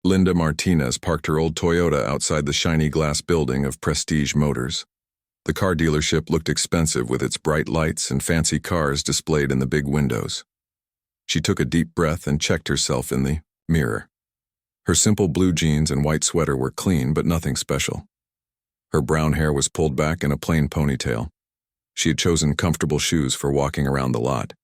Linda Martinez parked her old Toyota outside the shiny glass building of Prestige Motors. The car dealership looked expensive with its bright lights and fancy cars displayed in the big windows. She took a deep breath and checked herself in the mirror. Her simple blue jeans and white sweater were clean but nothing special. Her brown hair was pulled back in a plain ponytail. She had chosen comfortable shoes for walking around the lot.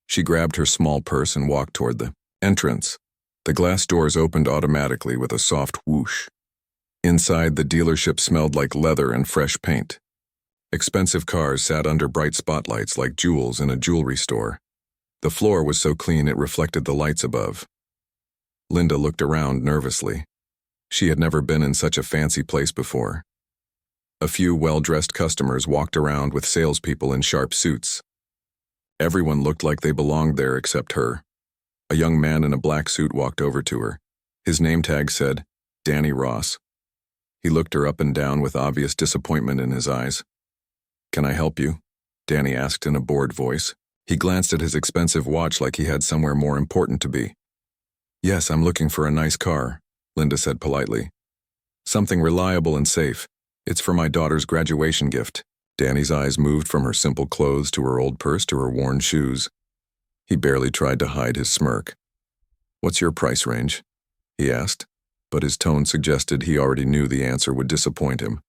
She grabbed her small purse and walked toward the entrance. The glass doors opened automatically with a soft whoosh. Inside, the dealership smelled like leather and fresh paint. Expensive cars sat under bright spotlights like jewels in a jewelry store. The floor was so clean it reflected the lights above. Linda looked around nervously. She had never been in such a fancy place before. A few well-dressed customers walked around with salespeople in sharp suits. Everyone looked like they belonged there except her. A young man in a black suit walked over to her. His name tag said, Danny Ross. He looked her up and down with obvious disappointment in his eyes. "Can I help you?" Danny asked in a bored voice. He glanced at his expensive watch like he had somewhere more important to be. "Yes, I'm looking for a nice car," Linda said politely. "Something reliable and safe. It's for my daughter's graduation gift." Danny's eyes moved from her simple clothes to her old purse to her worn shoes. He barely tried to hide his smirk. "What's your price range?" he asked, but his tone suggested he already knew the answer would disappoint him.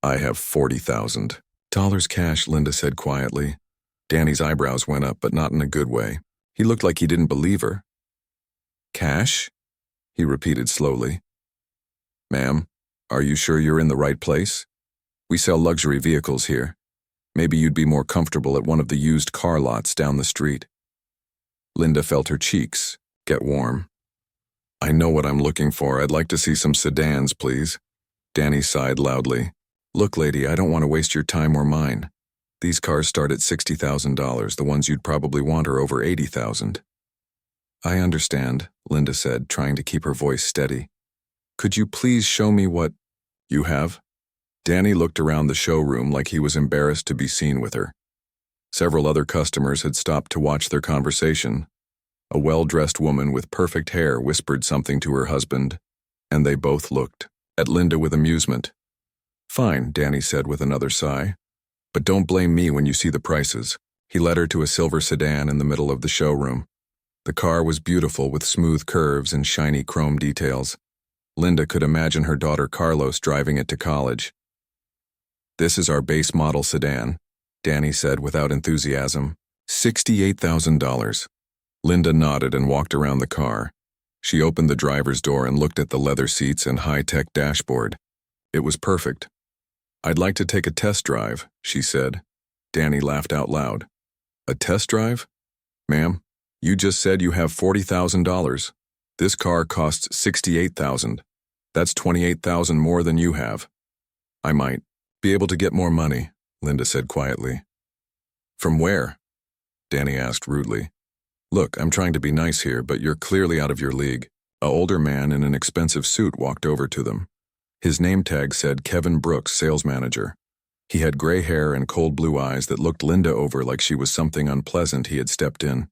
"I have $40,000 cash," Linda said quietly. Danny's eyebrows went up, but not in a good way. He looked like he didn't believe her. "Cash?" he repeated slowly. "Ma'am, are you sure you're in the right place? We sell luxury vehicles here. Maybe you'd be more comfortable at one of the used car lots down the street." Linda felt her cheeks get warm. "I know what I'm looking for. I'd like to see some sedans, please." Danny sighed loudly. "Look, lady, I don't want to waste your time or mine. These cars start at $60,000. The ones you'd probably want are over $80,000. "I understand," Linda said, trying to keep her voice steady. "Could you please show me what you have?" Danny looked around the showroom like he was embarrassed to be seen with her. Several other customers had stopped to watch their conversation. A well-dressed woman with perfect hair whispered something to her husband, and they both looked at Linda with amusement. "Fine," Danny said with another sigh. "But don't blame me when you see the prices." He led her to a silver sedan in the middle of the showroom. The car was beautiful with smooth curves and shiny chrome details. Linda could imagine her daughter Carlos driving it to college. "This is our base model sedan," Danny said without enthusiasm. $68,000. Linda nodded and walked around the car. She opened the driver's door and looked at the leather seats and high-tech dashboard. It was perfect. "I'd like to take a test drive," she said. Danny laughed out loud. "A test drive? Ma'am, you just said you have $40,000. This car costs $68,000. That's $28,000 more than you have." "I might be able to get more money," Linda said quietly. "From where?" Danny asked rudely. "Look, I'm trying to be nice here, but you're clearly out of your league." An older man in an expensive suit walked over to them. His name tag said Kevin Brooks, sales manager. He had gray hair and cold blue eyes that looked Linda over like she was something unpleasant he had stepped in.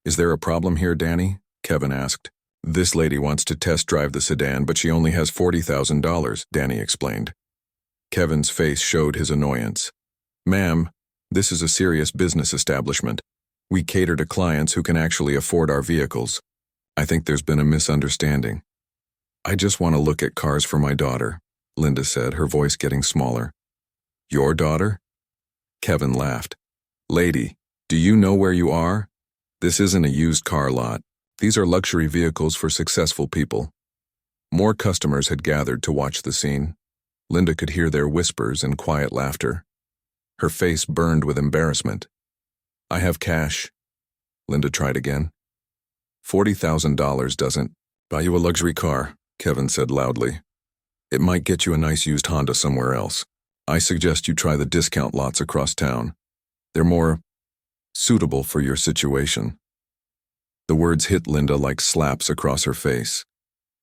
"Is there a problem here, Danny?" Kevin asked. "This lady wants to test drive the sedan, but she only has $40,000, Danny explained. Kevin's face showed his annoyance. "Ma'am, this is a serious business establishment. We cater to clients who can actually afford our vehicles. I think there's been a misunderstanding." "I just want to look at cars for my daughter," Linda said, her voice getting smaller. "Your daughter?" Kevin laughed. "Lady, do you know where you are? This isn't a used car lot. These are luxury vehicles for successful people." More customers had gathered to watch the scene. Linda could hear their whispers and quiet laughter. Her face burned with embarrassment. "I have cash." Linda tried again. $40,000 doesn't buy you a luxury car," Kevin said loudly. "It might get you a nice used Honda somewhere else. I suggest you try the discount lots across town. They're more suitable for your situation." The words hit Linda like slaps across her face.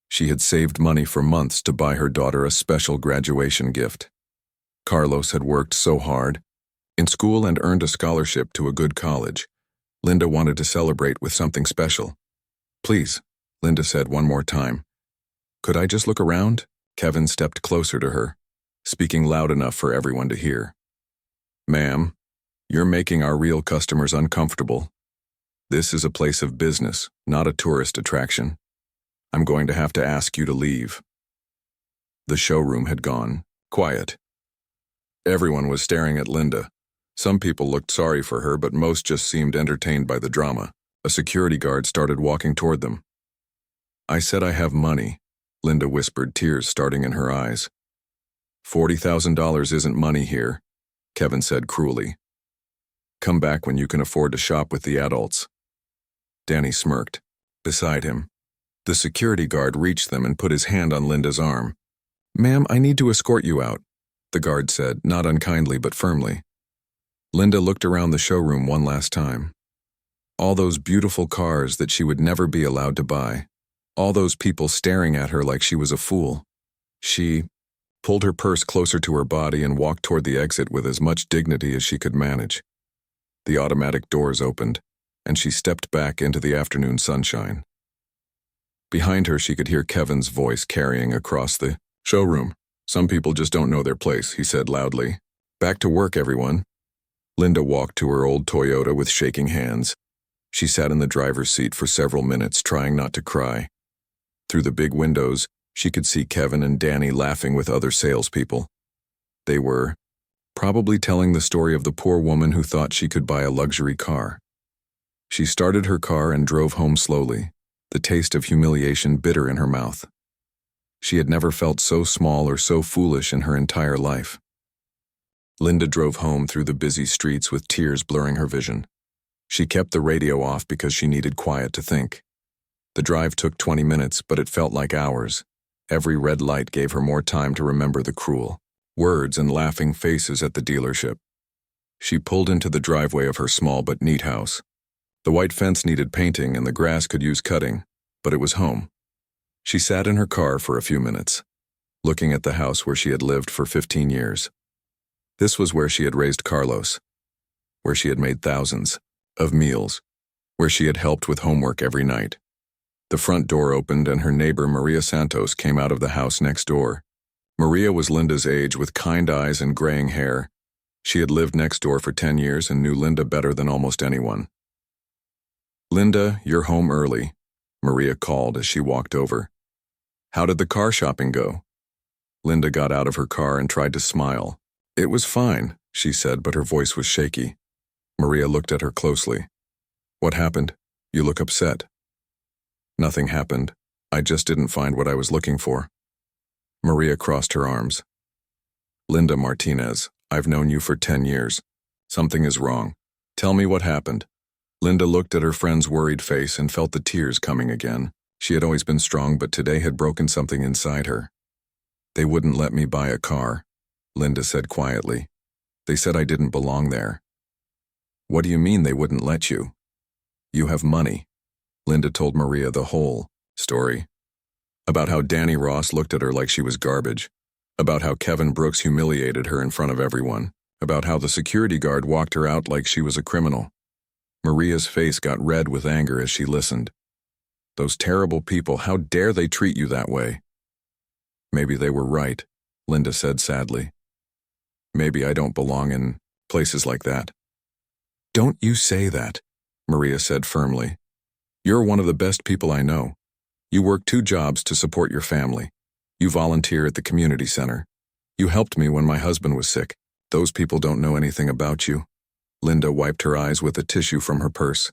She had saved money for months to buy her daughter a special graduation gift. Carlos had worked so hard in school and earned a scholarship to a good college. Linda wanted to celebrate with something special. "Please," Linda said one more time. Could I just look around? Kevin stepped closer to her, speaking loud enough for everyone to hear. Ma'am, you're making our real customers uncomfortable. This is a place of business, not a tourist attraction. I'm going to have to ask you to leave. The showroom had gone quiet. Everyone was staring at Linda. Some people looked sorry for her, but most just seemed entertained by the drama. A security guard started walking toward them. I said I have money, Linda whispered, tears starting in her eyes. $40,000 isn't money here, Kevin said cruelly. Come back when you can afford to shop with the adults. Danny smirked. Beside him, the security guard reached them and put his hand on Linda's arm. Ma'am, I need to escort you out, the guard said, not unkindly but firmly. Linda looked around the showroom one last time. All those beautiful cars that she would never be allowed to buy. All those people staring at her like she was a fool. She pulled her purse closer to her body and walked toward the exit with as much dignity as she could manage. The automatic doors opened, and she stepped back into the afternoon sunshine. Behind her, she could hear Kevin's voice carrying across the showroom. Some people just don't know their place, he said loudly. Back to work, everyone. Linda walked to her old Toyota with shaking hands. She sat in the driver's seat for several minutes, trying not to cry. Through the big windows, she could see Kevin and Danny laughing with other salespeople. They were probably telling the story of the poor woman who thought she could buy a luxury car. She started her car and drove home slowly, the taste of humiliation bitter in her mouth. She had never felt so small or so foolish in her entire life. Linda drove home through the busy streets with tears blurring her vision. She kept the radio off because she needed quiet to think. The drive took 20 minutes, but it felt like hours. Every red light gave her more time to remember the cruel words and laughing faces at the dealership. She pulled into the driveway of her small but neat house. The white fence needed painting and the grass could use cutting, but it was home. She sat in her car for a few minutes, looking at the house where she had lived for 15 years. This was where she had raised Carlos, where she had made thousands of meals, where she had helped with homework every night. The front door opened and her neighbor Maria Santos came out of the house next door. Maria was Linda's age with kind eyes and graying hair. She had lived next door for 10 years and knew Linda better than almost anyone. Linda, you're home early, Maria called as she walked over. How did the car shopping go? Linda got out of her car and tried to smile. It was fine, she said, but her voice was shaky. Maria looked at her closely. What happened? You look upset. Nothing happened. I just didn't find what I was looking for. Maria crossed her arms. Linda Martinez, I've known you for 10 years. Something is wrong. Tell me what happened. Linda looked at her friend's worried face and felt the tears coming again. She had always been strong, but today had broken something inside her. They wouldn't let me buy a car, Linda said quietly. They said I didn't belong there. What do you mean they wouldn't let you? You have money. Linda told Maria the whole story. About how Danny Ross looked at her like she was garbage. About how Kevin Brooks humiliated her in front of everyone. About how the security guard walked her out like she was a criminal. Maria's face got red with anger as she listened. Those terrible people, how dare they treat you that way? Maybe they were right, Linda said sadly. Maybe I don't belong in places like that. Don't you say that, Maria said firmly. You're one of the best people I know. You work 2 jobs to support your family. You volunteer at the community center. You helped me when my husband was sick. Those people don't know anything about you. Linda wiped her eyes with a tissue from her purse.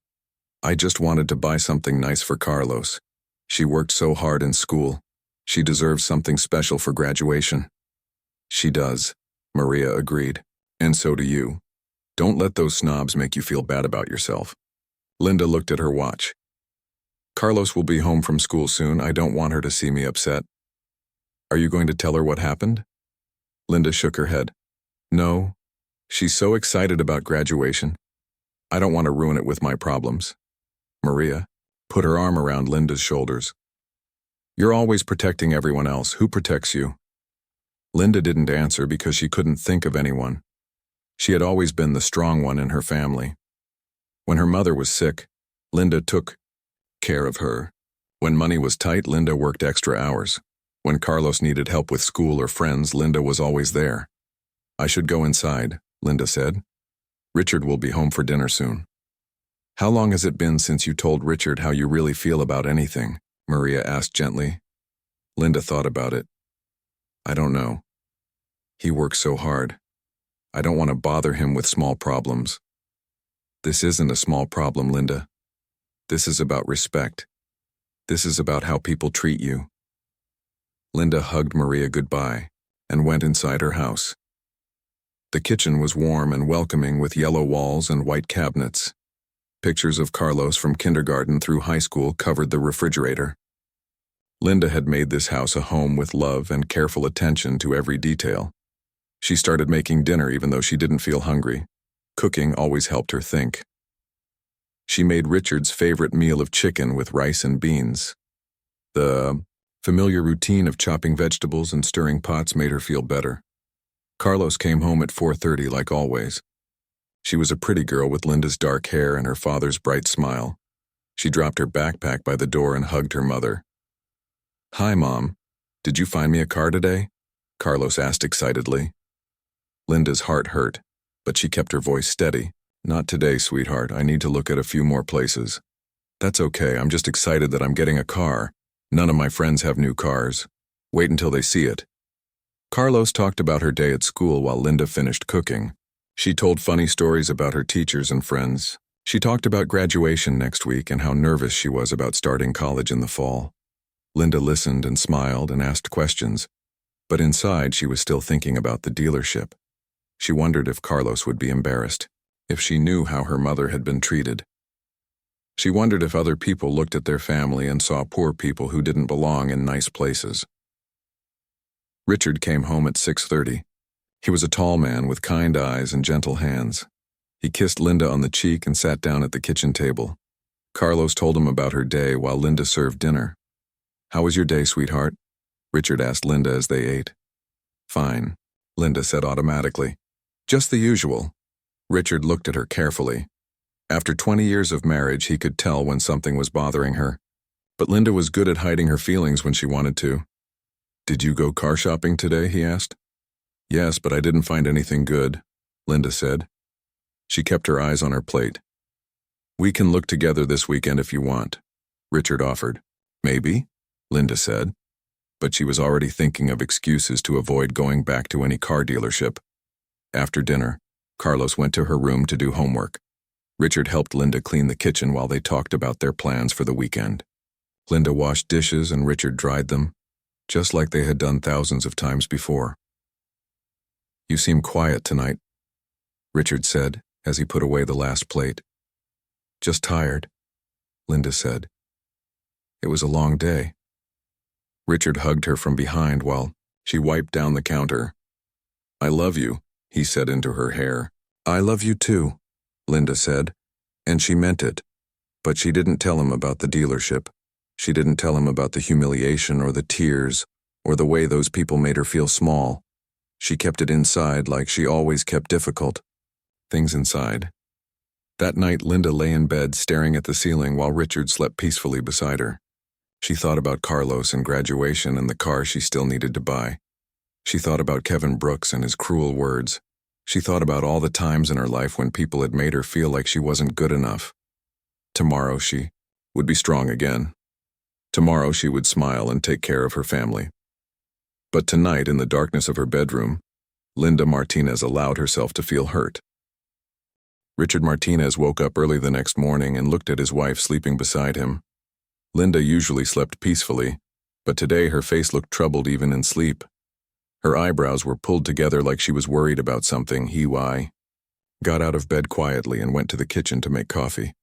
I just wanted to buy something nice for Carlos. She worked so hard in school. She deserves something special for graduation. She does, Maria agreed. And so do you. Don't let those snobs make you feel bad about yourself. Linda looked at her watch. Carlos will be home from school soon. I don't want her to see me upset. Are you going to tell her what happened? Linda shook her head. No. She's so excited about graduation. I don't want to ruin it with my problems. Maria put her arm around Linda's shoulders. You're always protecting everyone else. Who protects you? Linda didn't answer because she couldn't think of anyone. She had always been the strong one in her family. When her mother was sick, Linda took care of her. When money was tight, Linda worked extra hours. When Carlos needed help with school or friends, Linda was always there. "I should go inside," Linda said. "Richard will be home for dinner soon." "How long has it been since you told Richard how you really feel about anything?" Maria asked gently. Linda thought about it. "I don't know. He works so hard. I don't want to bother him with small problems." "This isn't a small problem, Linda. This is about respect. This is about how people treat you." Linda hugged Maria goodbye and went inside her house. The kitchen was warm and welcoming with yellow walls and white cabinets. Pictures of Carlos from kindergarten through high school covered the refrigerator. Linda had made this house a home with love and careful attention to every detail. She started making dinner even though she didn't feel hungry. Cooking always helped her think. She made Richard's favorite meal of chicken with rice and beans. The familiar routine of chopping vegetables and stirring pots made her feel better. Carlos came home at 4:30 like always. She was a pretty girl with Linda's dark hair and her father's bright smile. She dropped her backpack by the door and hugged her mother. "Hi, Mom. Did you find me a car today?" Carlos asked excitedly. Linda's heart hurt, but she kept her voice steady. "Not today, sweetheart. I need to look at a few more places." "That's okay. I'm just excited that I'm getting a car. None of my friends have new cars. Wait until they see it." Carlos talked about her day at school while Linda finished cooking. She told funny stories about her teachers and friends. She talked about graduation next week and how nervous she was about starting college in the fall. Linda listened and smiled and asked questions, but inside she was still thinking about the dealership. She wondered if Carlos would be embarrassed, if she knew how her mother had been treated. She wondered if other people looked at their family and saw poor people who didn't belong in nice places. Richard came home at 6:30. He was a tall man with kind eyes and gentle hands. He kissed Linda on the cheek and sat down at the kitchen table. Carlos told him about her day while Linda served dinner. "How was your day, sweetheart?" Richard asked Linda as they ate. "Fine," Linda said automatically. "Just the usual." Richard looked at her carefully. After 20 years of marriage, he could tell when something was bothering her. But Linda was good at hiding her feelings when she wanted to. "Did you go car shopping today?" he asked. "Yes, but I didn't find anything good," Linda said. She kept her eyes on her plate. "We can look together this weekend if you want," Richard offered. "Maybe," Linda said. But she was already thinking of excuses to avoid going back to any car dealership. After dinner, Carlos went to her room to do homework. Richard helped Linda clean the kitchen while they talked about their plans for the weekend. Linda washed dishes and Richard dried them, just like they had done thousands of times before. "You seem quiet tonight," Richard said as he put away the last plate. "Just tired," Linda said. "It was a long day." Richard hugged her from behind while she wiped down the counter. "I love you," he said into her hair. "I love you too," Linda said, and she meant it. But she didn't tell him about the dealership. She didn't tell him about the humiliation or the tears or the way those people made her feel small. She kept it inside like she always kept difficult things inside. That night, Linda lay in bed staring at the ceiling while Richard slept peacefully beside her. She thought about Carlos and graduation and the car she still needed to buy. She thought about Kevin Brooks and his cruel words. She thought about all the times in her life when people had made her feel like she wasn't good enough. Tomorrow she would be strong again. Tomorrow she would smile and take care of her family. But tonight, in the darkness of her bedroom, Linda Martinez allowed herself to feel hurt. Richard Martinez woke up early the next morning and looked at his wife sleeping beside him. Linda usually slept peacefully, but today her face looked troubled even in sleep. Her eyebrows were pulled together like she was worried about something. He got out of bed quietly and went to the kitchen to make coffee.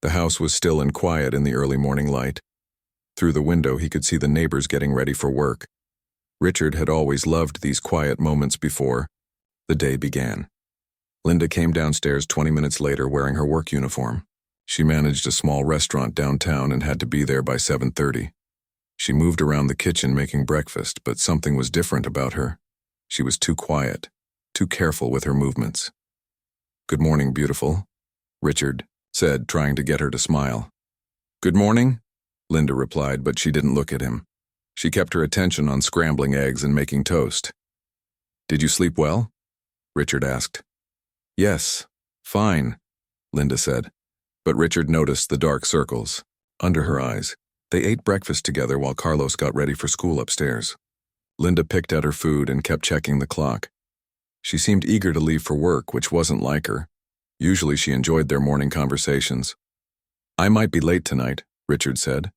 The house was still and quiet in the early morning light. Through the window he could see the neighbors getting ready for work. Richard had always loved these quiet moments before the day began. Linda came downstairs 20 minutes later wearing her work uniform. She managed a small restaurant downtown and had to be there by 7:30. She moved around the kitchen making breakfast, but something was different about her. She was too quiet, too careful with her movements. "Good morning, beautiful," Richard said, trying to get her to smile. "Good morning," Linda replied, but she didn't look at him. She kept her attention on scrambling eggs and making toast. "Did you sleep well?" Richard asked. "Yes, fine," Linda said. But Richard noticed the dark circles under her eyes. They ate breakfast together while Carlos got ready for school upstairs. Linda picked at her food and kept checking the clock. She seemed eager to leave for work, which wasn't like her. Usually she enjoyed their morning conversations. "I might be late tonight," Richard said.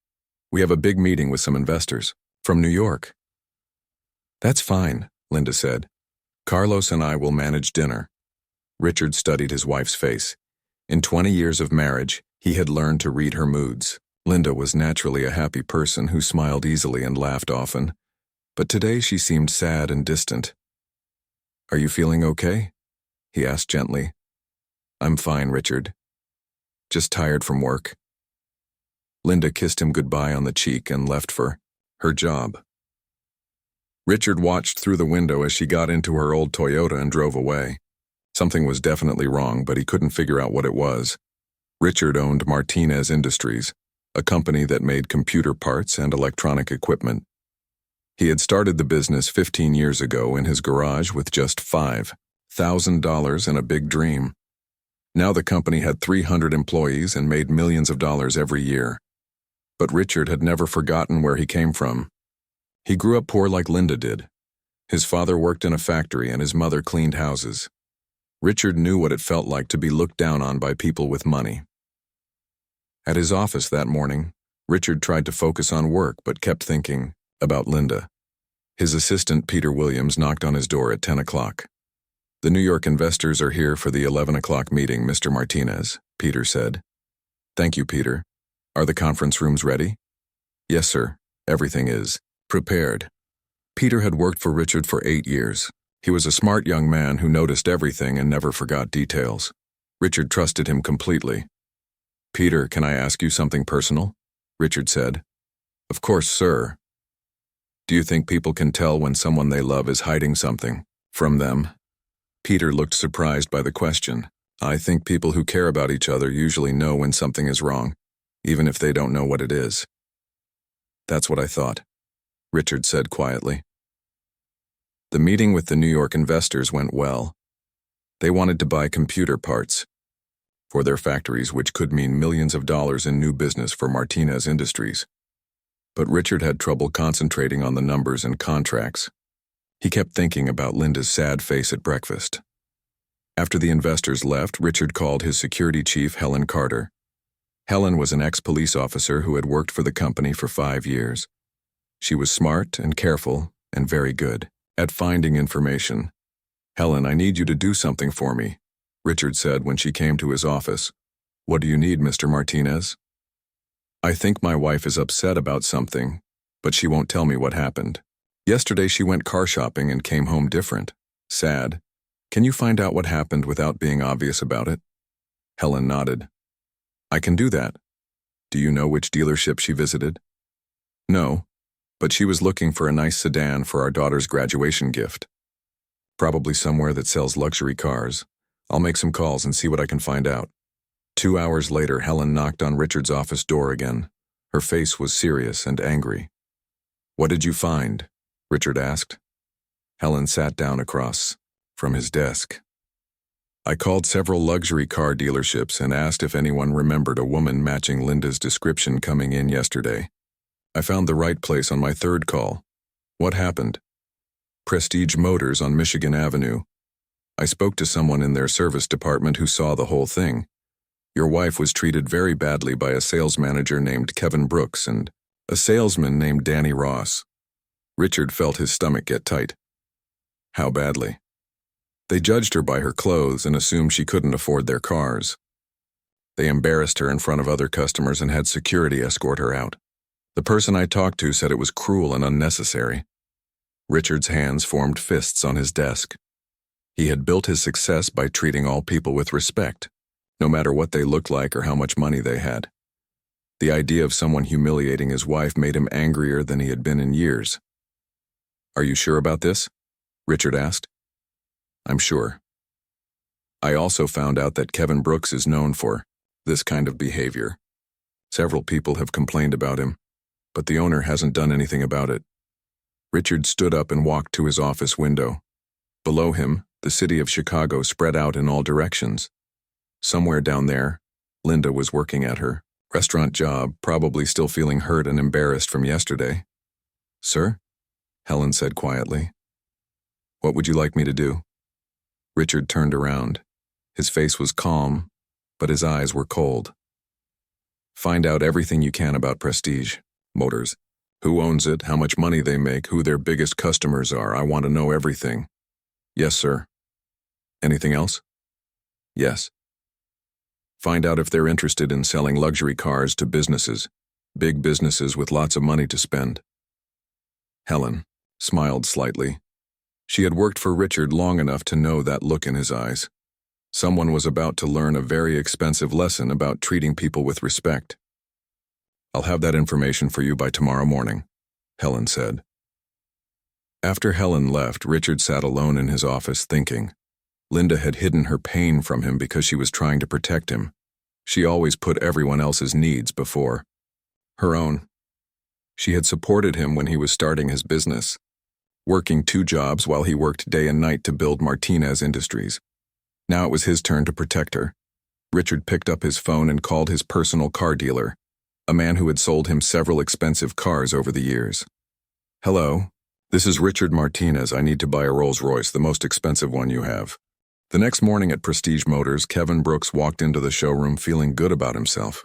"We have a big meeting with some investors from New York." "That's fine," Linda said. "Carlos and I will manage dinner." Richard studied his wife's face. In 20 years of marriage, he had learned to read her moods. Linda was naturally a happy person who smiled easily and laughed often, but today she seemed sad and distant. "Are you feeling okay?" he asked gently. "I'm fine, Richard. Just tired from work." Linda kissed him goodbye on the cheek and left for her job. Richard watched through the window as she got into her old Toyota and drove away. Something was definitely wrong, but he couldn't figure out what it was. Richard owned Martinez Industries, a company that made computer parts and electronic equipment. He had started the business 15 years ago in his garage with just $5,000 and a big dream. Now the company had 300 employees and made millions of dollars every year. But Richard had never forgotten where he came from. He grew up poor like Linda did. His father worked in a factory and his mother cleaned houses. Richard knew what it felt like to be looked down on by people with money. At his office that morning, Richard tried to focus on work but kept thinking about Linda. His assistant, Peter Williams, knocked on his door at 10 o'clock. "The New York investors are here for the 11 o'clock meeting, Mr. Martinez," Peter said. "Thank you, Peter. Are the conference rooms ready?" "Yes, sir. Everything is prepared." Peter had worked for Richard for 8 years. He was a smart young man who noticed everything and never forgot details. Richard trusted him completely. "Peter, can I ask you something personal?" Richard said. "Of course, sir." "Do you think people can tell when someone they love is hiding something from them?" Peter looked surprised by the question. "I think people who care about each other usually know when something is wrong, even if they don't know what it is." "That's what I thought," Richard said quietly. The meeting with the New York investors went well. They wanted to buy computer parts for their factories, which could mean millions of dollars in new business for Martinez Industries. But Richard had trouble concentrating on the numbers and contracts. He kept thinking about Linda's sad face at breakfast. After the investors left, Richard called his security chief, Helen Carter. Helen was an ex-police officer who had worked for the company for 5 years. She was smart and careful and very good at finding information. "Helen, I need you to do something for me," Richard said when she came to his office. "What do you need, Mr. Martinez?" "I think my wife is upset about something, but she won't tell me what happened. Yesterday she went car shopping and came home different. Sad. Can you find out what happened without being obvious about it?" Helen nodded. "I can do that. Do you know which dealership she visited?" "No, but she was looking for a nice sedan for our daughter's graduation gift. Probably somewhere that sells luxury cars. I'll make some calls and see what I can find out." 2 hours later, Helen knocked on Richard's office door again. Her face was serious and angry. "What did you find?" Richard asked. Helen sat down across from his desk. "I called several luxury car dealerships and asked if anyone remembered a woman matching Linda's description coming in yesterday. I found the right place on my third call. What happened?" "Prestige Motors on Michigan Avenue. I spoke to someone in their service department who saw the whole thing. Your wife was treated very badly by a sales manager named Kevin Brooks and a salesman named Danny Ross." Richard felt his stomach get tight. "How badly?" "They judged her by her clothes and assumed she couldn't afford their cars. They embarrassed her in front of other customers and had security escort her out. The person I talked to said it was cruel and unnecessary." Richard's hands formed fists on his desk. He had built his success by treating all people with respect, no matter what they looked like or how much money they had. The idea of someone humiliating his wife made him angrier than he had been in years. "Are you sure about this?" Richard asked. "I'm sure. I also found out that Kevin Brooks is known for this kind of behavior. Several people have complained about him. but the owner hasn't done anything about it. Richard stood up and walked to his office window. Below him, the city of Chicago spread out in all directions. Somewhere down there, Linda was working at her restaurant job, probably still feeling hurt and embarrassed from yesterday. "Sir?" Helen said quietly. "What would you like me to do?" Richard turned around. His face was calm, but his eyes were cold. "Find out everything you can about Prestige Motors. Who owns it, how much money they make, who their biggest customers are. I want to know everything." "Yes, sir." "Anything else?" "Yes." "Find out if they're interested in selling luxury cars to businesses, big businesses with lots of money to spend." Helen smiled slightly. She had worked for Richard long enough to know that look in his eyes. Someone was about to learn a very expensive lesson about treating people with respect. "I'll have that information for you by tomorrow morning," Helen said. After Helen left, Richard sat alone in his office thinking. Linda had hidden her pain from him because she was trying to protect him. She always put everyone else's needs before her own. She had supported him when he was starting his business, working 2 jobs while he worked day and night to build Martinez Industries. Now it was his turn to protect her. Richard picked up his phone and called his personal car dealer, a man who had sold him several expensive cars over the years. "Hello, this is Richard Martinez. I need to buy a Rolls-Royce, the most expensive one you have." The next morning at Prestige Motors, Kevin Brooks walked into the showroom feeling good about himself.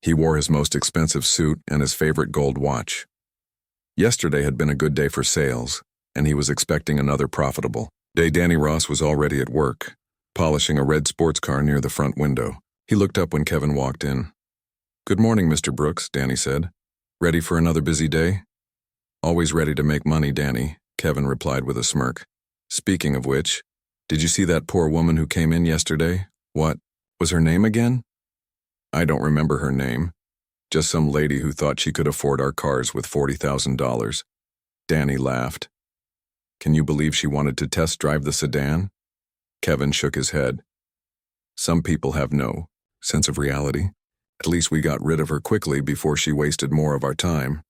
He wore his most expensive suit and his favorite gold watch. Yesterday had been a good day for sales, and he was expecting another profitable day. Danny Ross was already at work, polishing a red sports car near the front window. He looked up when Kevin walked in. "Good morning, Mr. Brooks," Danny said. "Ready for another busy day?" "Always ready to make money, Danny," Kevin replied with a smirk. "Speaking of which, did you see that poor woman who came in yesterday? What was her name again?" "I don't remember her name. Just some lady who thought she could afford our cars with $40,000. Danny laughed. "Can you believe she wanted to test drive the sedan?" Kevin shook his head. "Some people have no sense of reality. At least we got rid of her quickly before she wasted more of our time."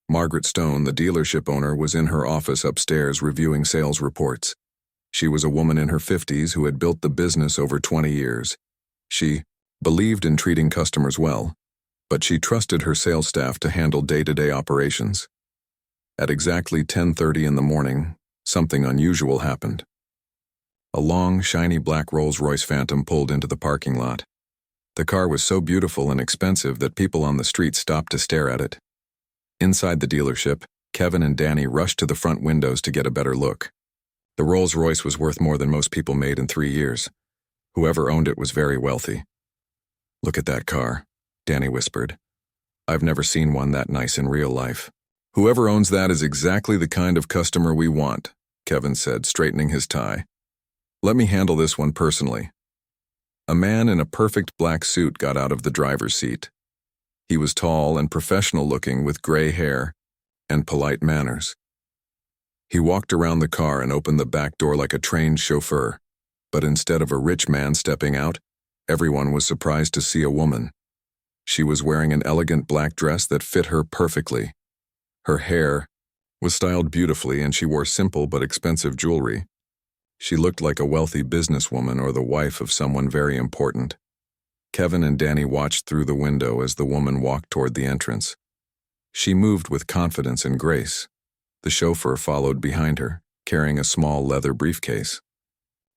Margaret Stone, the dealership owner, was in her office upstairs reviewing sales reports. She was a woman in her 50s who had built the business over 20 years. She believed in treating customers well, but she trusted her sales staff to handle day-to-day operations. At exactly 10:30 in the morning, something unusual happened. A long, shiny black Rolls-Royce Phantom pulled into the parking lot. The car was so beautiful and expensive that people on the street stopped to stare at it. Inside the dealership, Kevin and Danny rushed to the front windows to get a better look. The Rolls-Royce was worth more than most people made in 3 years. Whoever owned it was very wealthy. "Look at that car," Danny whispered. "I've never seen one that nice in real life." "Whoever owns that is exactly the kind of customer we want," Kevin said, straightening his tie. "Let me handle this one personally." A man in a perfect black suit got out of the driver's seat. He was tall and professional-looking with gray hair and polite manners. He walked around the car and opened the back door like a trained chauffeur, but instead of a rich man stepping out, everyone was surprised to see a woman. She was wearing an elegant black dress that fit her perfectly. Her hair was styled beautifully and she wore simple but expensive jewelry. She looked like a wealthy businesswoman or the wife of someone very important. Kevin and Danny watched through the window as the woman walked toward the entrance. She moved with confidence and grace. The chauffeur followed behind her, carrying a small leather briefcase.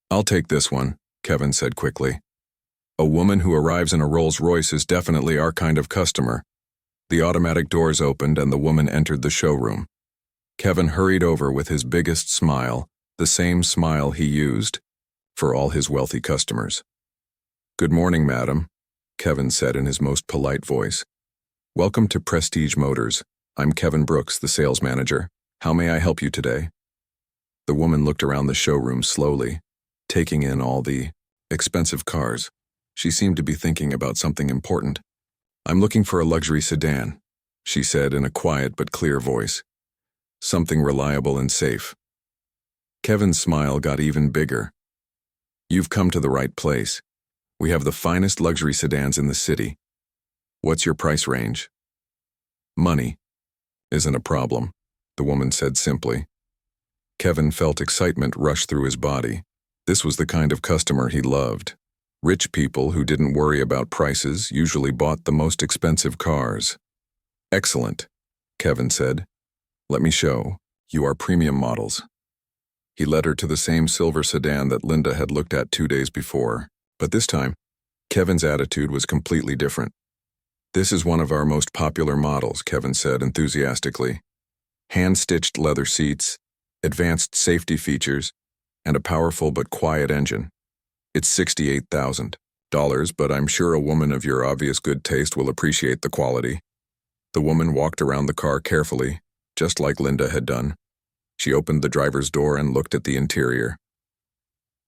"I'll take this one," Kevin said quickly. "A woman who arrives in a Rolls-Royce is definitely our kind of customer." The automatic doors opened and the woman entered the showroom. Kevin hurried over with his biggest smile, the same smile he used for all his wealthy customers. "Good morning, madam," Kevin said in his most polite voice. "Welcome to Prestige Motors. I'm Kevin Brooks, the sales manager. How may I help you today?" The woman looked around the showroom slowly, taking in all the expensive cars. She seemed to be thinking about something important. "I'm looking for a luxury sedan," she said in a quiet but clear voice. "Something reliable and safe." Kevin's smile got even bigger. "You've come to the right place. We have the finest luxury sedans in the city. What's your price range?" "Money," Isn't a problem, the woman said simply. Kevin felt excitement rush through his body. This was the kind of customer he loved. Rich people who didn't worry about prices usually bought the most expensive cars. Excellent, Kevin said. Let me show you our premium models. He led her to the same silver sedan that Linda had looked at 2 days before, but this time, Kevin's attitude was completely different. This is one of our most popular models, Kevin said enthusiastically. Hand-stitched leather seats, advanced safety features, and a powerful but quiet engine. It's $68,000, but I'm sure a woman of your obvious good taste will appreciate the quality. The woman walked around the car carefully, just like Linda had done. She opened the driver's door and looked at the interior.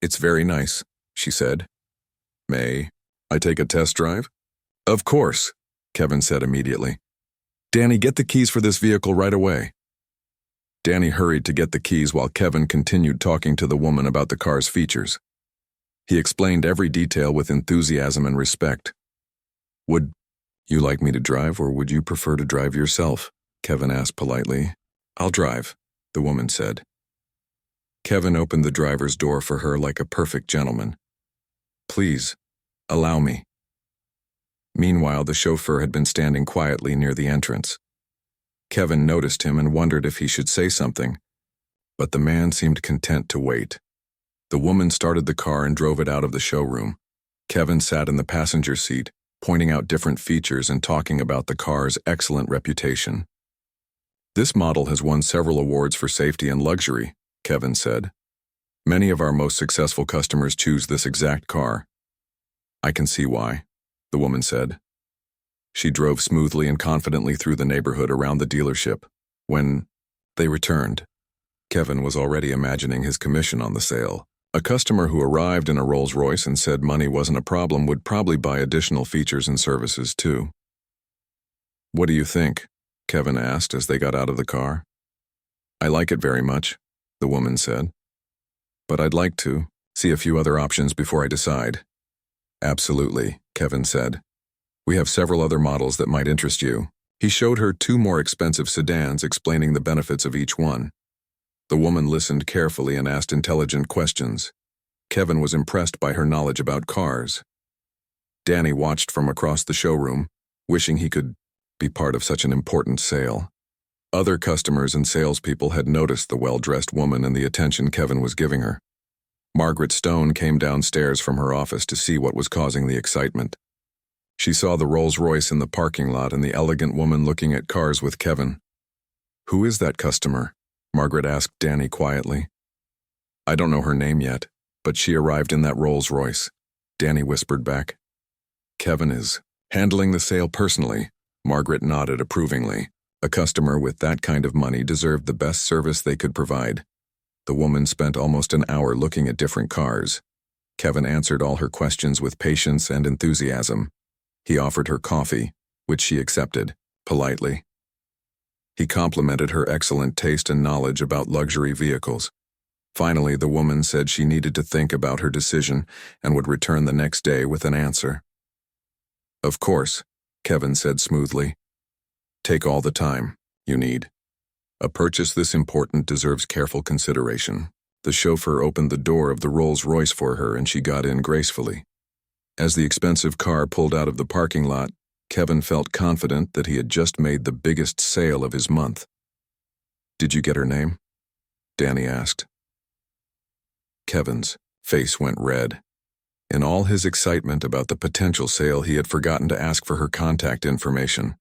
It's very nice, she said. May I take a test drive? Of course, Kevin said immediately. Danny, get the keys for this vehicle right away. Danny hurried to get the keys while Kevin continued talking to the woman about the car's features. He explained every detail with enthusiasm and respect. Would you like me to drive, or would you prefer to drive yourself? Kevin asked politely. I'll drive, the woman said. Kevin opened the driver's door for her like a perfect gentleman. Please, allow me. Meanwhile, the chauffeur had been standing quietly near the entrance. Kevin noticed him and wondered if he should say something, but the man seemed content to wait. The woman started the car and drove it out of the showroom. Kevin sat in the passenger seat, pointing out different features and talking about the car's excellent reputation. This model has won several awards for safety and luxury, Kevin said. Many of our most successful customers choose this exact car. I can see why, the woman said. She drove smoothly and confidently through the neighborhood around the dealership. When they returned, Kevin was already imagining his commission on the sale. A customer who arrived in a Rolls-Royce and said money wasn't a problem would probably buy additional features and services too. What do you think? Kevin asked as they got out of the car. I like it very much, the woman said. But I'd like to see a few other options before I decide. Absolutely, Kevin said. We have several other models that might interest you. He showed her 2 more expensive sedans, explaining the benefits of each one. The woman listened carefully and asked intelligent questions. Kevin was impressed by her knowledge about cars. Danny watched from across the showroom, wishing he could be part of such an important sale. Other customers and salespeople had noticed the well-dressed woman and the attention Kevin was giving her. Margaret Stone came downstairs from her office to see what was causing the excitement. She saw the Rolls-Royce in the parking lot and the elegant woman looking at cars with Kevin. Who is that customer? Margaret asked Danny quietly. I don't know her name yet, but she arrived in that Rolls-Royce, Danny whispered back. Kevin is handling the sale personally, Margaret nodded approvingly. A customer with that kind of money deserved the best service they could provide. The woman spent almost an hour looking at different cars. Kevin answered all her questions with patience and enthusiasm. He offered her coffee, which she accepted, politely. He complimented her excellent taste and knowledge about luxury vehicles. Finally, the woman said she needed to think about her decision and would return the next day with an answer. Of course, Kevin said smoothly. Take all the time you need. A purchase this important deserves careful consideration. The chauffeur opened the door of the Rolls-Royce for her and she got in gracefully. As the expensive car pulled out of the parking lot, Kevin felt confident that he had just made the biggest sale of his month. Did you get her name? Danny asked. Kevin's face went red. In all his excitement about the potential sale, he had forgotten to ask for her contact information.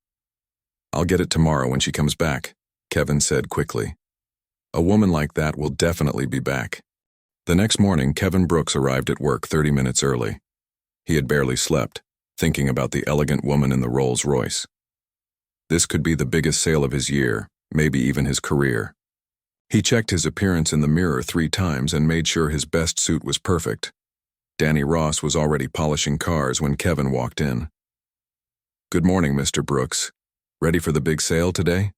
I'll get it tomorrow when she comes back, Kevin said quickly. A woman like that will definitely be back. The next morning, Kevin Brooks arrived at work 30 minutes early. He had barely slept, thinking about the elegant woman in the Rolls-Royce. This could be the biggest sale of his year, maybe even his career. He checked his appearance in the mirror 3 times and made sure his best suit was perfect. Danny Ross was already polishing cars when Kevin walked in. Good morning, Mr. Brooks. Ready for the big sale today?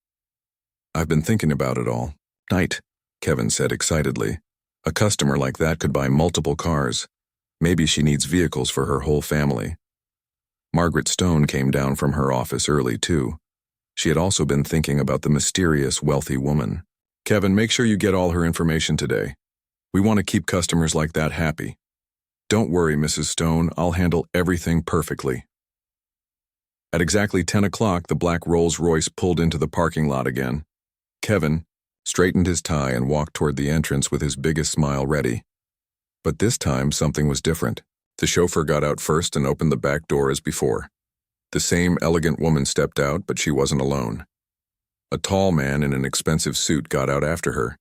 I've been thinking about it all night, Kevin said excitedly. A customer like that could buy multiple cars. Maybe she needs vehicles for her whole family. Margaret Stone came down from her office early, too. She had also been thinking about the mysterious, wealthy woman. Kevin, make sure you get all her information today. We want to keep customers like that happy. Don't worry, Mrs. Stone, I'll handle everything perfectly. At exactly 10 o'clock, the black Rolls-Royce pulled into the parking lot again. Kevin straightened his tie and walked toward the entrance with his biggest smile ready. But this time, something was different. The chauffeur got out first and opened the back door as before. The same elegant woman stepped out, but she wasn't alone. A tall man in an expensive suit got out after her.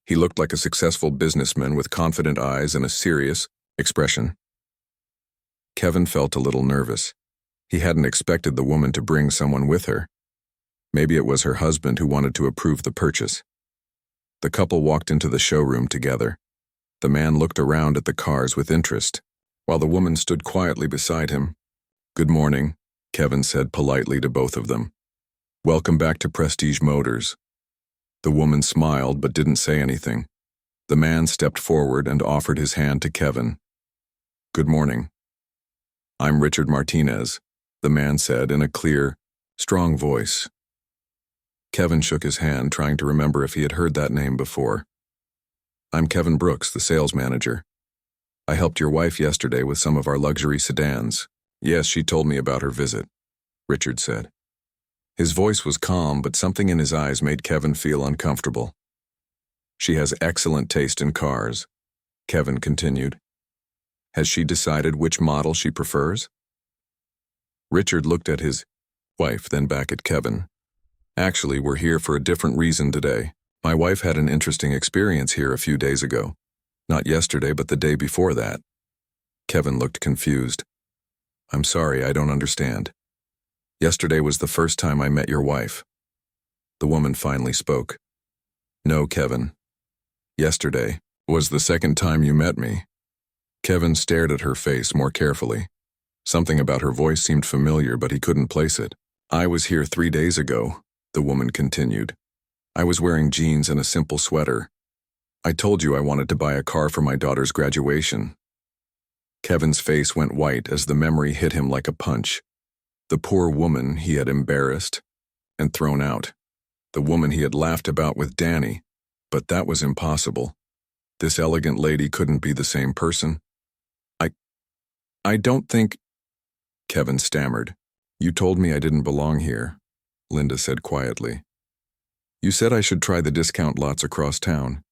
He looked like a successful businessman with confident eyes and a serious expression. Kevin felt a little nervous. He hadn't expected the woman to bring someone with her. Maybe it was her husband who wanted to approve the purchase. The couple walked into the showroom together. The man looked around at the cars with interest, while the woman stood quietly beside him. "Good morning," Kevin said politely to both of them. "Welcome back to Prestige Motors." The woman smiled but didn't say anything. The man stepped forward and offered his hand to Kevin. "Good morning. I'm Richard Martinez," the man said in a clear, strong voice. Kevin shook his hand, trying to remember if he had heard that name before. "I'm Kevin Brooks, the sales manager. I helped your wife yesterday with some of our luxury sedans." "Yes, she told me about her visit," Richard said. His voice was calm, but something in his eyes made Kevin feel uncomfortable. "She has excellent taste in cars," Kevin continued. "Has she decided which model she prefers?" Richard looked at his wife, then back at Kevin. "Actually, we're here for a different reason today. My wife had an interesting experience here a few days ago. Not yesterday, but the day before that." Kevin looked confused. "I'm sorry, I don't understand. Yesterday was the first time I met your wife." The woman finally spoke. "No, Kevin. Yesterday was the second time you met me." Kevin stared at her face more carefully. Something about her voice seemed familiar, but he couldn't place it. "I was here 3 days ago," the woman continued. "I was wearing jeans and a simple sweater. I told you I wanted to buy a car for my daughter's graduation." Kevin's face went white as the memory hit him like a punch. The poor woman he had embarrassed and thrown out. The woman he had laughed about with Danny. But that was impossible. This elegant lady couldn't be the same person. I don't think," Kevin stammered. "You told me I didn't belong here," Linda said quietly. "You said I should try the discount lots across town.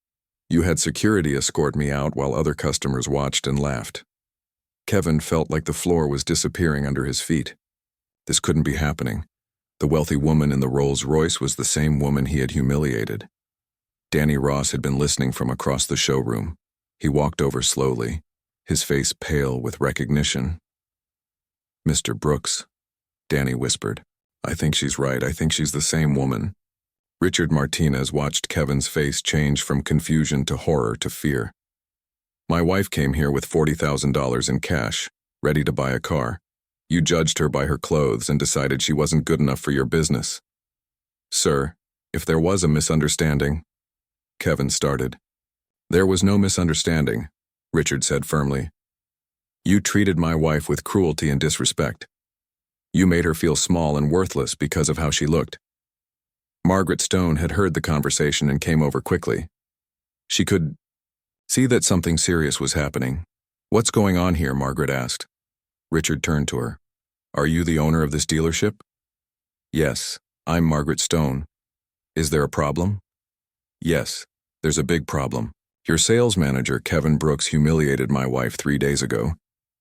You had security escort me out while other customers watched and laughed." Kevin felt like the floor was disappearing under his feet. This couldn't be happening. The wealthy woman in the Rolls-Royce was the same woman he had humiliated. Danny Ross had been listening from across the showroom. He walked over slowly, his face pale with recognition. "Mr. Brooks," Danny whispered. "I think she's right. I think she's the same woman." Richard Martinez watched Kevin's face change from confusion to horror to fear. "My wife came here with $40,000 in cash, ready to buy a car. You judged her by her clothes and decided she wasn't good enough for your business." "Sir, if there was a misunderstanding," Kevin started. "There was no misunderstanding," Richard said firmly. "You treated my wife with cruelty and disrespect. You made her feel small and worthless because of how she looked." Margaret Stone had heard the conversation and came over quickly. She could see that something serious was happening. "What's going on here?" Margaret asked. Richard turned to her. "Are you the owner of this dealership?" "Yes, I'm Margaret Stone. Is there a problem?" "Yes, there's a big problem. Your sales manager, Kevin Brooks, humiliated my wife 3 days ago.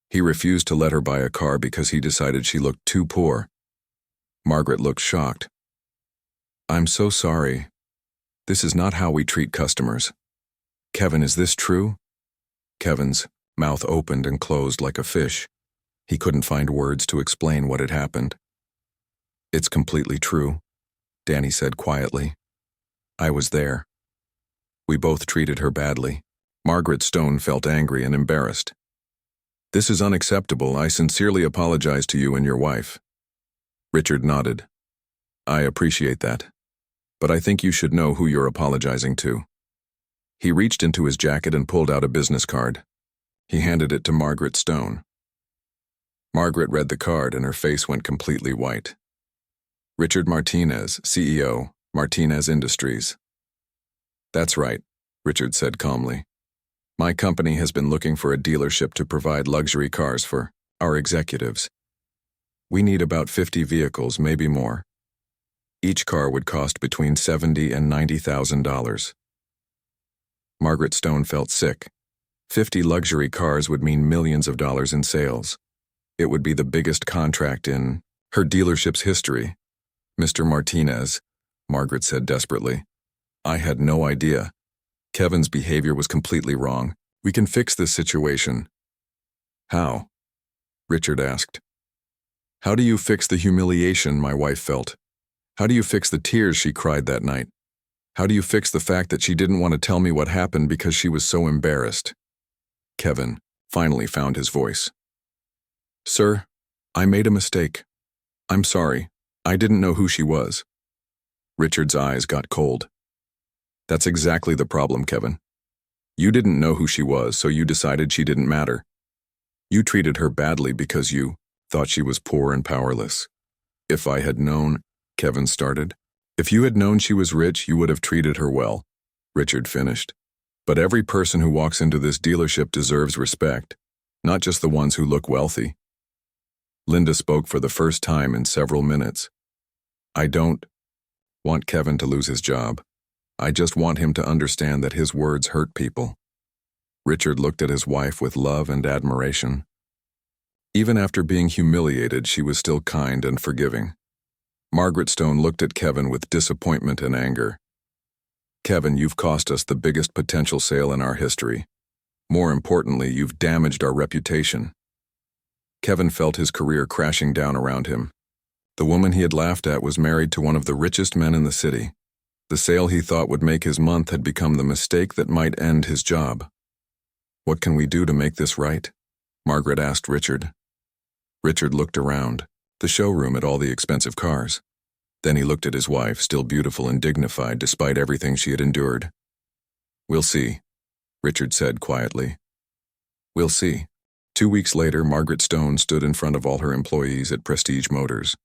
He refused to let her buy a car because he decided she looked too poor." Margaret looked shocked. "I'm so sorry. This is not how we treat customers." "Kevin, is this true?" Kevin's mouth opened and closed like a fish. He couldn't find words to explain what had happened. "It's completely true," Danny said quietly. "I was there. We both treated her badly." Margaret Stone felt angry and embarrassed. "This is unacceptable. I sincerely apologize to you and your wife." Richard nodded. "I appreciate that. But I think you should know who you're apologizing to." He reached into his jacket and pulled out a business card. He handed it to Margaret Stone. Margaret read the card and her face went completely white. Richard Martinez, CEO, Martinez Industries. That's right, Richard said calmly. My company has been looking for a dealership to provide luxury cars for our executives. We need about 50 vehicles, maybe more. Each car would cost between $70,000 and $90,000. Margaret Stone felt sick. 50 luxury cars would mean millions of dollars in sales. It would be the biggest contract in her dealership's history. Mr. Martinez, Margaret said desperately. I had no idea. Kevin's behavior was completely wrong. We can fix this situation. How? Richard asked. How do you fix the humiliation my wife felt? How do you fix the tears she cried that night? How do you fix the fact that she didn't want to tell me what happened because she was so embarrassed? Kevin finally found his voice. Sir, I made a mistake. I'm sorry. I didn't know who she was. Richard's eyes got cold. That's exactly the problem, Kevin. You didn't know who she was, so you decided she didn't matter. You treated her badly because you thought she was poor and powerless. If I had known, Kevin started. If you had known she was rich, you would have treated her well, Richard finished. But every person who walks into this dealership deserves respect, not just the ones who look wealthy. Linda spoke for the first time in several minutes. I don't want Kevin to lose his job. I just want him to understand that his words hurt people. Richard looked at his wife with love and admiration. Even after being humiliated, she was still kind and forgiving. Margaret Stone looked at Kevin with disappointment and anger. Kevin, you've cost us the biggest potential sale in our history. More importantly, you've damaged our reputation. Kevin felt his career crashing down around him. The woman he had laughed at was married to one of the richest men in the city. The sale he thought would make his month had become the mistake that might end his job. What can we do to make this right? Margaret asked Richard. Richard looked around, the showroom at all the expensive cars. Then he looked at his wife, still beautiful and dignified despite everything she had endured. We'll see, Richard said quietly. We'll see. 2 weeks later, Margaret Stone stood in front of all her employees at Prestige Motors.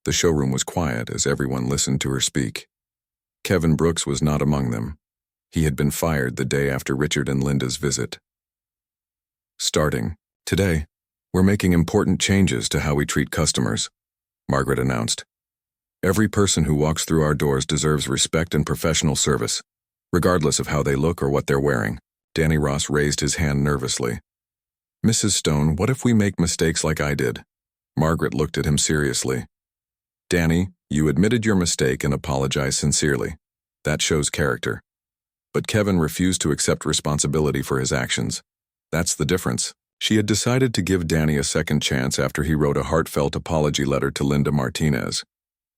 The showroom was quiet as everyone listened to her speak. Kevin Brooks was not among them. He had been fired the day after Richard and Linda's visit. Starting today, we're making important changes to how we treat customers, Margaret announced. Every person who walks through our doors deserves respect and professional service, regardless of how they look or what they're wearing. Danny Ross raised his hand nervously. Mrs. Stone, what if we make mistakes like I did? Margaret looked at him seriously. Danny, you admitted your mistake and apologized sincerely. That shows character. But Kevin refused to accept responsibility for his actions. That's the difference. She had decided to give Danny a second chance after he wrote a heartfelt apology letter to Linda Martinez.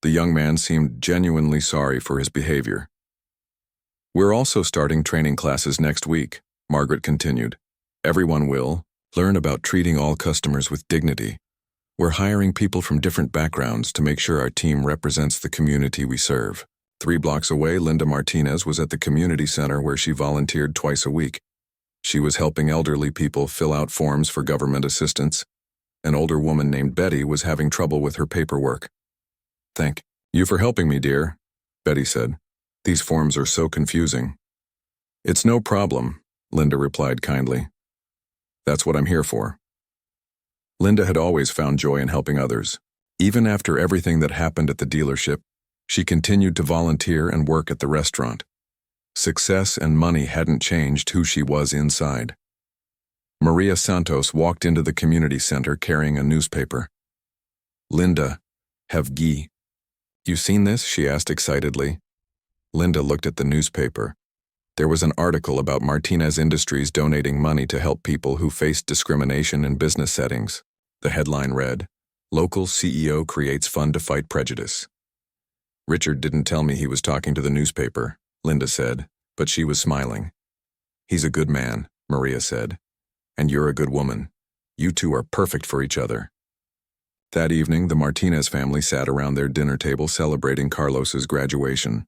The young man seemed genuinely sorry for his behavior. We're also starting training classes next week, Margaret continued. Everyone will learn about treating all customers with dignity. We're hiring people from different backgrounds to make sure our team represents the community we serve. 3 blocks away, Linda Martinez was at the community center where she volunteered twice a week. She was helping elderly people fill out forms for government assistance. An older woman named Betty was having trouble with her paperwork. Thank you for helping me, dear, Betty said. These forms are so confusing. It's no problem, Linda replied kindly. That's what I'm here for. Linda had always found joy in helping others. Even after everything that happened at the dealership, she continued to volunteer and work at the restaurant. Success and money hadn't changed who she was inside. Maria Santos walked into the community center carrying a newspaper. Linda, have ghee. You seen this? She asked excitedly. Linda looked at the newspaper. There was an article about Martinez Industries donating money to help people who faced discrimination in business settings. The headline read, Local CEO creates fund to fight prejudice. Richard didn't tell me he was talking to the newspaper, Linda said, but she was smiling. He's a good man, Maria said. And you're a good woman. You two are perfect for each other. That evening, the Martinez family sat around their dinner table celebrating Carlos's graduation.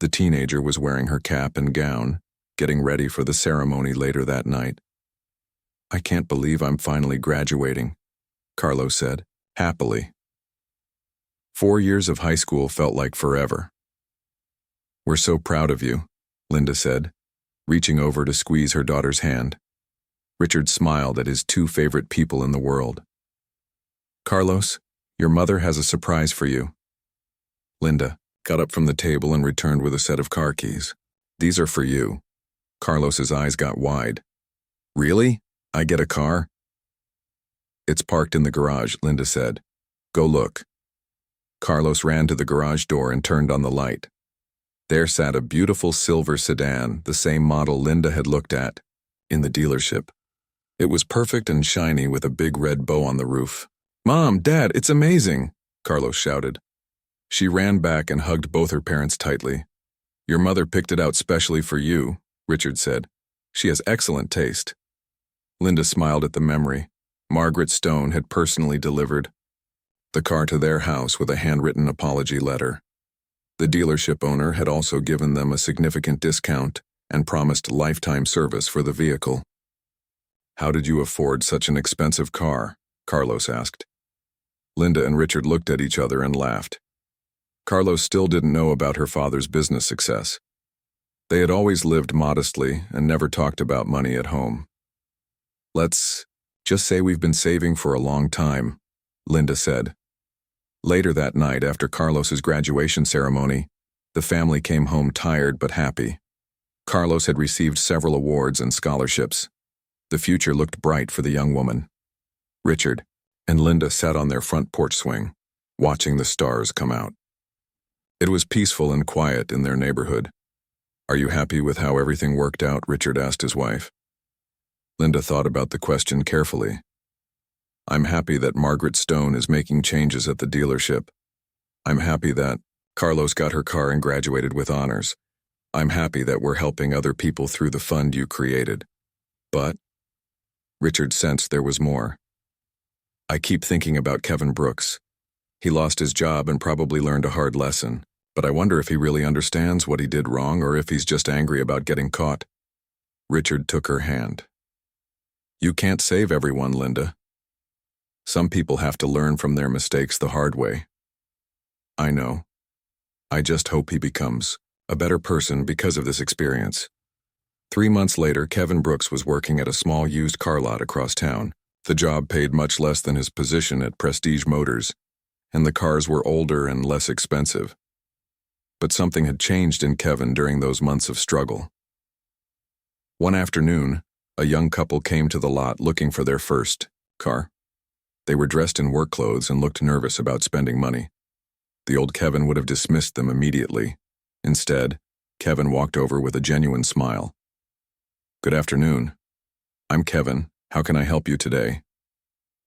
The teenager was wearing her cap and gown, getting ready for the ceremony later that night. I can't believe I'm finally graduating, Carlos said, happily. 4 years of high school felt like forever. "We're so proud of you," Linda said, reaching over to squeeze her daughter's hand. Richard smiled at his two favorite people in the world. "Carlos, your mother has a surprise for you." Linda got up from the table and returned with a set of car keys. "These are for you." Carlos's eyes got wide. "Really? I get a car?" "It's parked in the garage," Linda said. "Go look." Carlos ran to the garage door and turned on the light. There sat a beautiful silver sedan, the same model Linda had looked at, in the dealership. It was perfect and shiny with a big red bow on the roof. "Mom, Dad, it's amazing!" Carlos shouted. She ran back and hugged both her parents tightly. "Your mother picked it out specially for you," Richard said. "She has excellent taste." Linda smiled at the memory. Margaret Stone had personally delivered the car to their house with a handwritten apology letter. The dealership owner had also given them a significant discount and promised lifetime service for the vehicle. "How did you afford such an expensive car?" Carlos asked. Linda and Richard looked at each other and laughed. Carlos still didn't know about her father's business success. They had always lived modestly and never talked about money at home. "Let's just say we've been saving for a long time," Linda said. Later that night, after Carlos's graduation ceremony, the family came home tired but happy. Carlos had received several awards and scholarships. The future looked bright for the young woman. Richard and Linda sat on their front porch swing, watching the stars come out. It was peaceful and quiet in their neighborhood. "Are you happy with how everything worked out?" Richard asked his wife. Linda thought about the question carefully. "I'm happy that Margaret Stone is making changes at the dealership. I'm happy that Carlos got her car and graduated with honors. I'm happy that we're helping other people through the fund you created. But," Richard sensed there was more. "I keep thinking about Kevin Brooks. He lost his job and probably learned a hard lesson, but I wonder if he really understands what he did wrong or if he's just angry about getting caught." Richard took her hand. "You can't save everyone, Linda. Some people have to learn from their mistakes the hard way." "I know. I just hope he becomes a better person because of this experience." 3 months later, Kevin Brooks was working at a small used car lot across town. The job paid much less than his position at Prestige Motors, and the cars were older and less expensive. But something had changed in Kevin during those months of struggle. One afternoon, a young couple came to the lot looking for their first car. They were dressed in work clothes and looked nervous about spending money. The old Kevin would have dismissed them immediately. Instead, Kevin walked over with a genuine smile. "Good afternoon. I'm Kevin. How can I help you today?"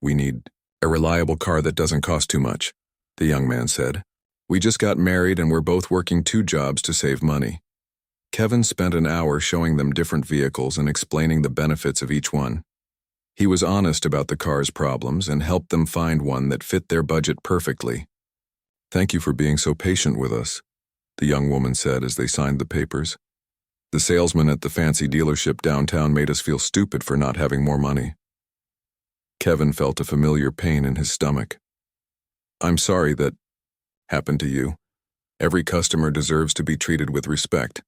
"We need a reliable car that doesn't cost too much," the young man said. "We just got married and we're both working 2 jobs to save money." Kevin spent an hour showing them different vehicles and explaining the benefits of each one. He was honest about the car's problems and helped them find one that fit their budget perfectly. "Thank you for being so patient with us," the young woman said as they signed the papers. "The salesman at the fancy dealership downtown made us feel stupid for not having more money." Kevin felt a familiar pain in his stomach. "I'm sorry that happened to you. Every customer deserves to be treated with respect."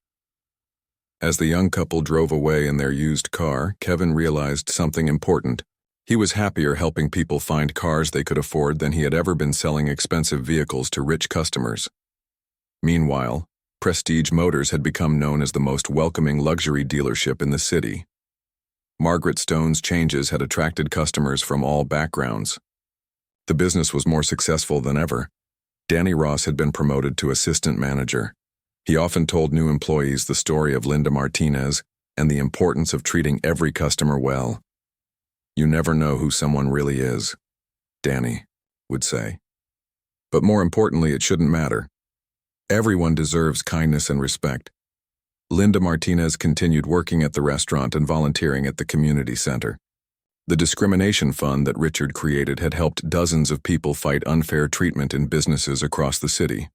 As the young couple drove away in their used car, Kevin realized something important. He was happier helping people find cars they could afford than he had ever been selling expensive vehicles to rich customers. Meanwhile, Prestige Motors had become known as the most welcoming luxury dealership in the city. Margaret Stone's changes had attracted customers from all backgrounds. The business was more successful than ever. Danny Ross had been promoted to assistant manager. He often told new employees the story of Linda Martinez and the importance of treating every customer well. "You never know who someone really is," Danny would say. But more importantly, it shouldn't matter. Everyone deserves kindness and respect. Linda Martinez continued working at the restaurant and volunteering at the community center. The discrimination fund that Richard created had helped dozens of people fight unfair treatment in businesses across the city.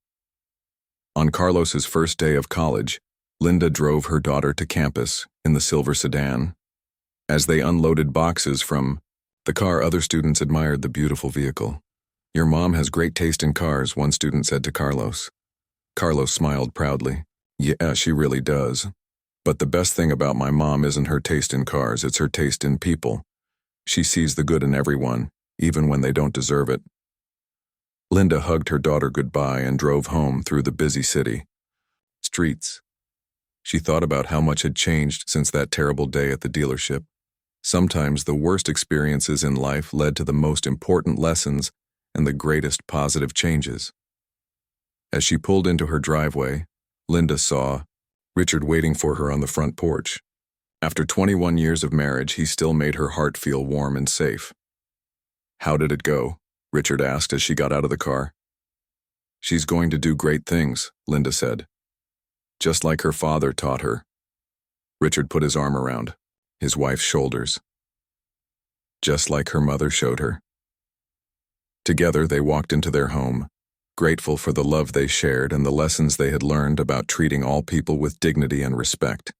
On Carlos's first day of college, Linda drove her daughter to campus in the silver sedan. As they unloaded boxes from the car, other students admired the beautiful vehicle. Your mom has great taste in cars, one student said to Carlos. Carlos smiled proudly. Yeah, she really does. But the best thing about my mom isn't her taste in cars, it's her taste in people. She sees the good in everyone, even when they don't deserve it. Linda hugged her daughter goodbye and drove home through the busy city. Streets. She thought about how much had changed since that terrible day at the dealership. Sometimes the worst experiences in life led to the most important lessons and the greatest positive changes. As she pulled into her driveway, Linda saw Richard waiting for her on the front porch. After 21 years of marriage, he still made her heart feel warm and safe. How did it go? Richard asked as she got out of the car. She's going to do great things, Linda said. Just like her father taught her. Richard put his arm around his wife's shoulders. Just like her mother showed her. Together they walked into their home, grateful for the love they shared and the lessons they had learned about treating all people with dignity and respect.